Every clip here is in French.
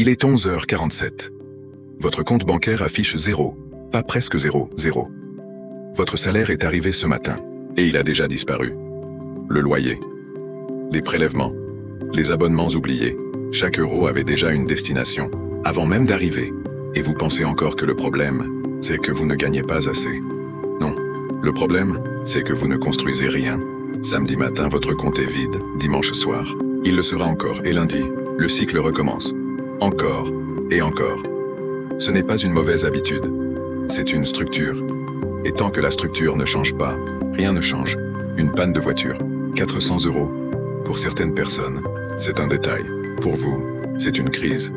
Il est 11h47. Votre compte bancaire affiche 0, pas presque 0, 0. Votre salaire est arrivé ce matin, et il a déjà disparu. Le loyer, les prélèvements, les abonnements oubliés, chaque euro avait déjà une destination, avant même d'arriver, et vous pensez encore que le problème, c'est que vous ne gagnez pas assez. Non, le problème, c'est que vous ne construisez rien. Samedi matin, votre compte est vide, dimanche soir, il le sera encore, et lundi, le cycle recommence. Encore, et encore. Ce n'est pas une mauvaise habitude, c'est une structure. Et tant que la structure ne change pas, rien ne change. Une panne de voiture, 400 €. Pour certaines personnes, c'est un détail. Pour vous, c'est une crise.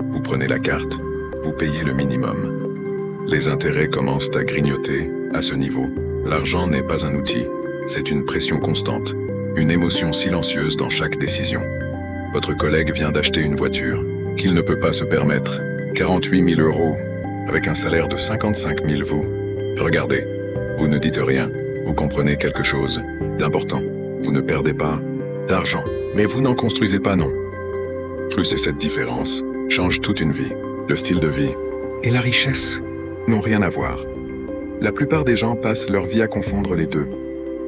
Vous prenez la carte, vous payez le minimum. Les intérêts commencent à grignoter à ce niveau. L'argent n'est pas un outil, c'est une pression constante, une émotion silencieuse dans chaque décision. Votre collègue vient d'acheter une voiture qu'il ne peut pas se permettre, 48 000 €, avec un salaire de 55 000 vous. Regardez, vous ne dites rien, vous comprenez quelque chose d'important. Vous ne perdez pas d'argent, mais vous n'en construisez pas non. Plus et cette différence change toute une vie. Le style de vie et la richesse n'ont rien à voir. La plupart des gens passent leur vie à confondre les deux.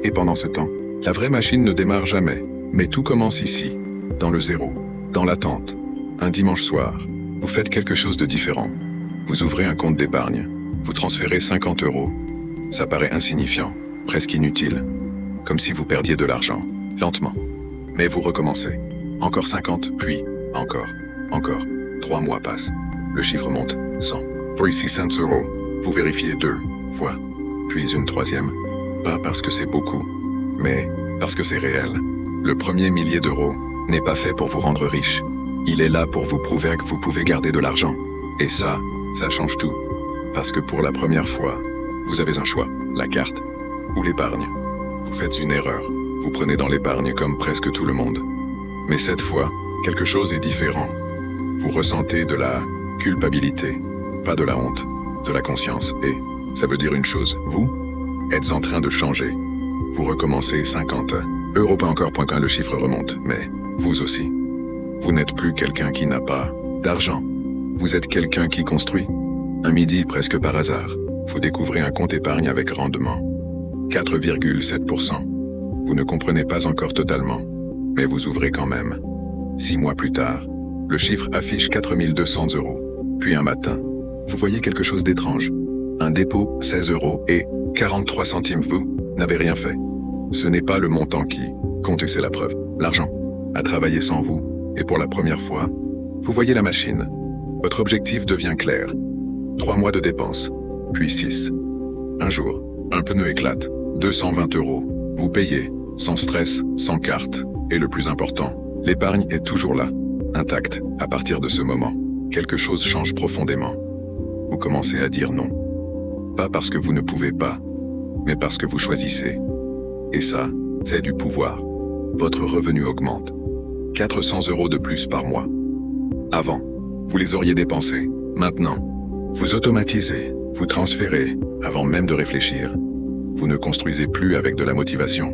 Et pendant ce temps, la vraie machine ne démarre jamais. Mais tout commence ici, dans le zéro, dans l'attente. Un dimanche soir, vous faites quelque chose de différent. Vous ouvrez un compte d'épargne. Vous transférez 50 €. Ça paraît insignifiant, presque inutile. Comme si vous perdiez de l'argent, lentement. Mais vous recommencez. Encore 50, puis encore. 3 mois passent. Le chiffre monte, 100. Puis 600 €. Vous vérifiez 2 fois. Puis une troisième. Pas parce que c'est beaucoup, mais parce que c'est réel. Le premier millier d'euros n'est pas fait pour vous rendre riche. Il est là pour vous prouver que vous pouvez garder de l'argent. Et ça change tout. Parce que pour la première fois, vous avez un choix, la carte ou l'épargne. Vous faites une erreur. Vous prenez dans l'épargne comme presque tout le monde. Mais cette fois, quelque chose est différent. Vous ressentez de la culpabilité, pas de la honte, de la conscience. Et ça veut dire une chose, vous êtes en train de changer. Vous recommencez 50 €, pas encore, point quand le chiffre remonte, mais vous aussi. Vous n'êtes plus quelqu'un qui n'a pas d'argent. Vous êtes quelqu'un qui construit. Un midi, presque par hasard, vous découvrez un compte épargne avec rendement. 4,7%. Vous ne comprenez pas encore totalement, mais vous ouvrez quand même. 6 mois plus tard, le chiffre affiche 4 200 €. Puis un matin, vous voyez quelque chose d'étrange. Un dépôt, 16 € et 43 centimes. Vous n'avez rien fait. Ce n'est pas le montant qui compte, c'est la preuve. L'argent a travaillé sans vous, et pour la première fois, vous voyez la machine. Votre objectif devient clair. 3 mois de dépenses, puis 6. Un jour, un pneu éclate, 220 €. Vous payez, sans stress, sans carte. Et le plus important, l'épargne est toujours là, intacte. À partir de ce moment, quelque chose change profondément. Vous commencez à dire non. Pas parce que vous ne pouvez pas, mais parce que vous choisissez. Et ça, c'est du pouvoir. Votre revenu augmente. 400 € de plus par mois. Avant, vous les auriez dépensés. Maintenant, vous automatisez, vous transférez, avant même de réfléchir. Vous ne construisez plus avec de la motivation.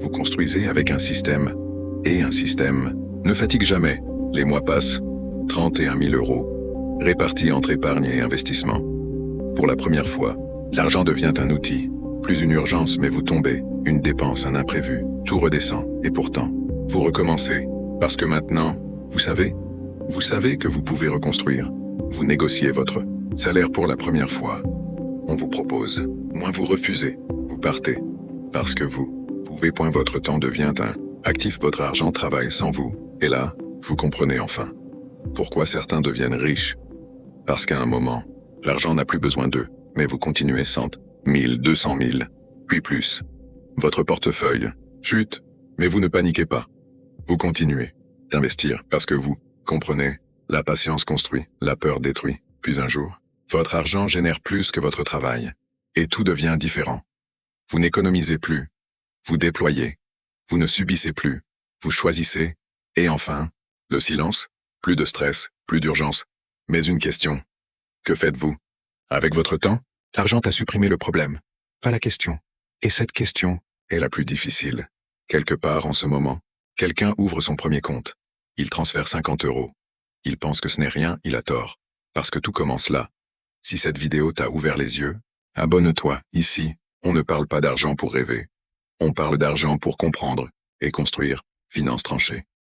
Vous construisez avec un système. Et un système ne fatigue jamais. Les mois passent. 31 000 €, répartis entre épargne et investissement. Pour la première fois, l'argent devient un outil. Plus une urgence, mais vous tombez. Une dépense, un imprévu. Tout redescend. Et pourtant, vous recommencez. Parce que maintenant, vous savez que vous pouvez reconstruire. Vous négociez votre salaire pour la première fois. On vous propose. Moins vous refusez. Vous partez. Parce que vous pouvez. Votre temps devient un actif. Votre argent travaille sans vous. Et là, vous comprenez enfin pourquoi certains deviennent riches. Parce qu'à un moment, l'argent n'a plus besoin d'eux. Mais vous continuez 100 000, 200 000, puis plus. Votre portefeuille chute. Mais vous ne paniquez pas. Vous continuez d'investir parce que vous comprenez. La patience construit, la peur détruit. Puis un jour, votre argent génère plus que votre travail. Et tout devient différent. Vous n'économisez plus. Vous déployez. Vous ne subissez plus. Vous choisissez. Et enfin, le silence. Plus de stress, plus d'urgence. Mais une question. Que faites-vous? Avec votre temps, l'argent a supprimé le problème, pas la question. Et cette question est la plus difficile. Quelque part en ce moment, quelqu'un ouvre son premier compte. Il transfère 50 €. Il pense que ce n'est rien, il a tort. Parce que tout commence là. Si cette vidéo t'a ouvert les yeux, abonne-toi. Ici, on ne parle pas d'argent pour rêver. On parle d'argent pour comprendre et construire. Finance tranchée.